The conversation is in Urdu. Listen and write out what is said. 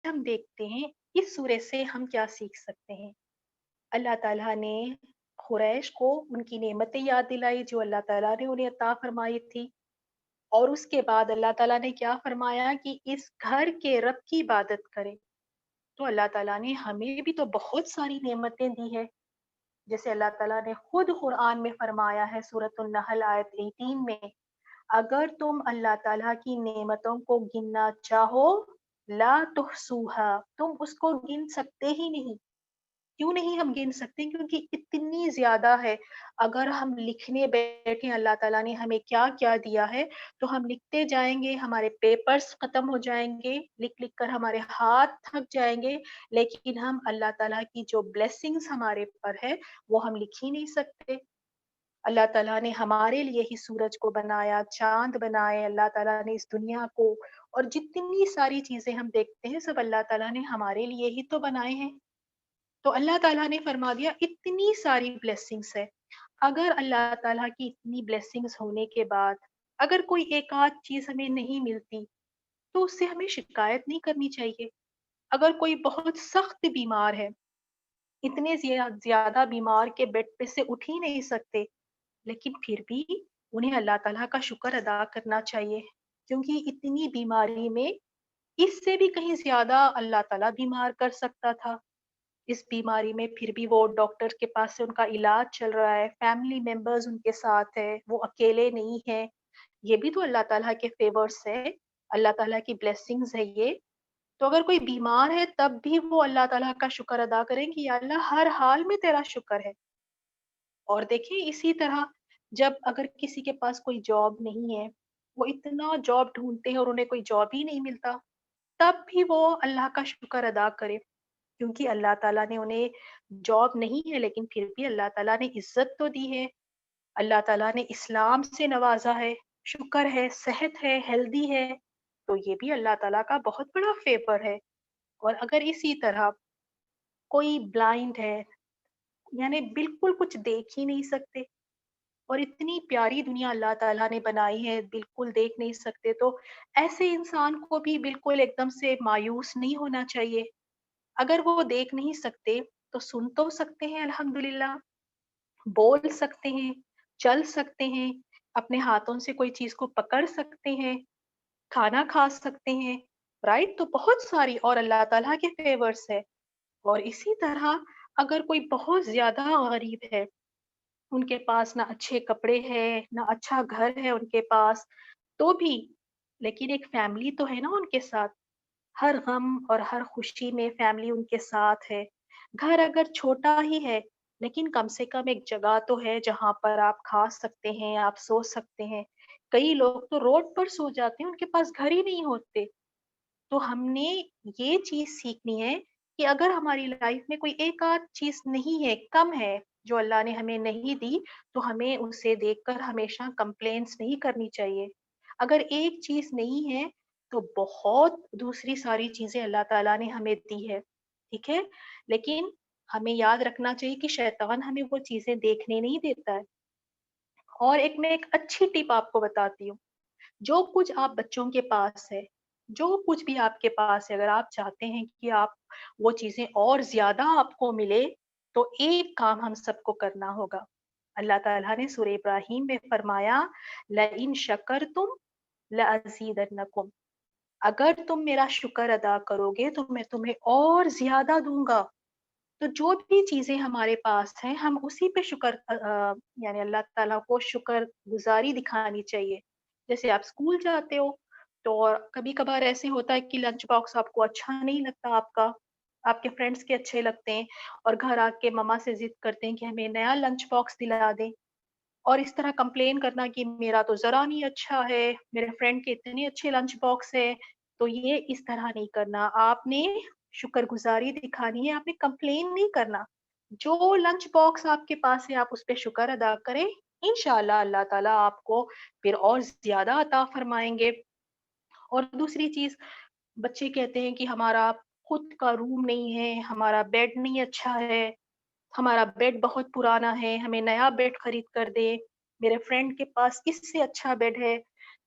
ہم دیکھتے ہیں اس سورہ سے ہم کیا سیکھ سکتے ہیں۔ اللہ تعالیٰ نے قریش کو ان کی نعمتیں یاد دلائی جو اللہ تعالیٰ نے انہیں عطا فرمائی تھی، اور اس کے بعد اللہ تعالیٰ نے کیا فرمایا کہ اس گھر کے رب کی عبادت کرے۔ تو اللہ تعالیٰ نے ہمیں بھی تو بہت ساری نعمتیں دی ہے، جیسے اللہ تعالیٰ نے خود قرآن میں فرمایا ہے سورۃ النحل آیت 18 میں، اگر تم اللہ تعالیٰ کی نعمتوں کو گننا چاہو لا تحصوها، تم اس کو گن سکتے ہی نہیں۔ کیوں نہیں ہم گن سکتے؟ کیونکہ اتنی زیادہ ہے۔ اگر ہم لکھنے بیٹھے اللہ تعالیٰ نے ہمیں کیا کیا دیا ہے تو ہم لکھتے جائیں گے، ہمارے پیپرز ختم ہو جائیں گے، لکھ لکھ کر ہمارے ہاتھ تھک جائیں گے، لیکن ہم اللہ تعالیٰ کی جو بلیسنگز ہمارے پر ہے وہ ہم لکھ ہی نہیں سکتے۔ اللہ تعالیٰ نے ہمارے لیے ہی سورج کو بنایا، چاند بنائے، اللہ تعالیٰ نے اس دنیا کو، اور جتنی ساری چیزیں ہم دیکھتے ہیں سب اللہ تعالیٰ نے ہمارے لیے ہی تو بنائے ہیں۔ تو اللہ تعالیٰ نے فرما دیا اتنی ساری بلیسنگز ہے۔ اگر اللہ تعالیٰ کی اتنی بلیسنگز ہونے کے بعد اگر کوئی ایک آدھ چیز ہمیں نہیں ملتی تو اس سے ہمیں شکایت نہیں کرنی چاہیے۔ اگر کوئی بہت سخت بیمار ہے، اتنے زیادہ بیمار کے بیڈ پہ سے اٹھ ہی نہیں سکتے، لیکن پھر بھی انہیں اللہ تعالیٰ کا شکر ادا کرنا چاہیے، کیونکہ اتنی بیماری میں اس سے بھی کہیں زیادہ اللہ تعالیٰ بیمار کر سکتا تھا۔ اس بیماری میں پھر بھی وہ ڈاکٹر کے پاس سے ان کا علاج چل رہا ہے، فیملی ممبرز ان کے ساتھ ہے، وہ اکیلے نہیں ہیں۔ یہ بھی تو اللہ تعالیٰ کے فیورز ہے، اللہ تعالیٰ کی بلیسنگز ہے یہ۔ تو اگر کوئی بیمار ہے تب بھی وہ اللہ تعالیٰ کا شکر ادا کریں کہ یا اللہ ہر حال میں تیرا شکر ہے۔ اور دیکھیں اسی طرح جب اگر کسی کے پاس کوئی جاب نہیں ہے، وہ اتنا جاب ڈھونڈتے ہیں اور انہیں کوئی جاب ہی نہیں ملتا، تب بھی وہ اللہ کا شکر ادا کرے، کیونکہ اللہ تعالیٰ نے انہیں جاب نہیں ہے لیکن پھر بھی اللہ تعالیٰ نے عزت تو دی ہے، اللہ تعالیٰ نے اسلام سے نوازا ہے، شکر ہے، صحت ہے، ہیلدی ہے، تو یہ بھی اللہ تعالیٰ کا بہت بڑا فیور ہے۔ اور اگر اسی طرح کوئی بلائنڈ ہے، یعنی بالکل کچھ دیکھ ہی نہیں سکتے، اور اتنی پیاری دنیا اللہ تعالیٰ نے بنائی ہے بالکل دیکھ نہیں سکتے، تو ایسے انسان کو بھی بالکل ایک دم سے مایوس نہیں ہونا چاہیے۔ اگر وہ دیکھ نہیں سکتے تو سن تو سکتے ہیں الحمدللہ، بول سکتے ہیں، چل سکتے ہیں، اپنے ہاتھوں سے کوئی چیز کو پکڑ سکتے ہیں، کھانا کھا سکتے ہیں، رائٹ؟ تو بہت ساری اور اللہ تعالیٰ کے فیورز ہے۔ اور اسی طرح اگر کوئی بہت زیادہ غریب ہے، ان کے پاس نہ اچھے کپڑے ہیں، نہ اچھا گھر ہے ان کے پاس، تو بھی لیکن ایک فیملی تو ہے نا ان کے ساتھ، ہر غم اور ہر خوشی میں فیملی ان کے ساتھ ہے۔ گھر اگر چھوٹا ہی ہے لیکن کم سے کم ایک جگہ تو ہے جہاں پر آپ کھا سکتے ہیں، آپ سو سکتے ہیں۔ کئی لوگ تو روڈ پر سو جاتے ہیں، ان کے پاس گھر ہی نہیں ہوتے۔ تو ہم نے یہ چیز سیکھنی ہے کہ اگر ہماری لائف میں کوئی ایک آدھ چیز نہیں ہے، کم ہے، جو اللہ نے ہمیں نہیں دی، تو ہمیں اسے دیکھ کر ہمیشہ کمپلینس نہیں کرنی چاہیے۔ اگر ایک چیز نہیں ہے تو بہت دوسری ساری چیزیں اللہ تعالیٰ نے ہمیں دی ہے، ٹھیک ہے؟ لیکن ہمیں یاد رکھنا چاہیے کہ شیطان ہمیں وہ چیزیں دیکھنے نہیں دیتا ہے۔ اور میں ایک اچھی ٹپ آپ کو بتاتی ہوں، جو کچھ آپ بچوں کے پاس ہے، جو کچھ بھی آپ کے پاس ہے، اگر آپ چاہتے ہیں کہ آپ وہ چیزیں اور زیادہ آپ کو ملے تو ایک کام ہم سب کو کرنا ہوگا۔ اللہ تعالیٰ نے سورہ ابراہیم میں فرمایا لَإِن شَكَرْتُمْ لَأَزِيدَنَّكُمْ، اگر تم میرا شکر ادا کرو گے تو میں تمہیں اور زیادہ دوں گا۔ تو جو بھی چیزیں ہمارے پاس ہیں ہم اسی پہ شکر یعنی اللہ تعالیٰ کو شکر گزاری دکھانی چاہیے۔ جیسے آپ اسکول جاتے ہو تو کبھی کبھار ایسے ہوتا ہے کہ لنچ باکس آپ کو اچھا نہیں لگتا، آپ کے فرینڈس کے اچھے لگتے ہیں، اور گھر آ کے مما سے ضد کرتے ہیں کہ ہمیں نیا لنچ باکس دلا دیں، اور اس طرح کمپلین کرنا کہ میرا تو ذرا نہیں اچھا ہے، میرے فرینڈ کے اتنے اچھے لنچ باکس ہے۔ تو یہ اس طرح نہیں کرنا، آپ نے شکر گزاری دکھانی ہے، آپ نے کمپلین نہیں کرنا۔ جو لنچ باکس آپ کے پاس ہے آپ اس پہ شکر ادا کریں، انشاءاللہ اللہ تعالیٰ آپ کو پھر اور زیادہ عطا فرمائیں گے۔ اور دوسری چیز، بچے کہتے ہیں کہ ہمارا خود کا روم نہیں ہے، ہمارا بیڈ نہیں اچھا ہے، ہمارا بیڈ بہت پرانا ہے، ہمیں نیا بیڈ خرید کر دے، میرے فرینڈ کے پاس اس سے اچھا بیڈ ہے۔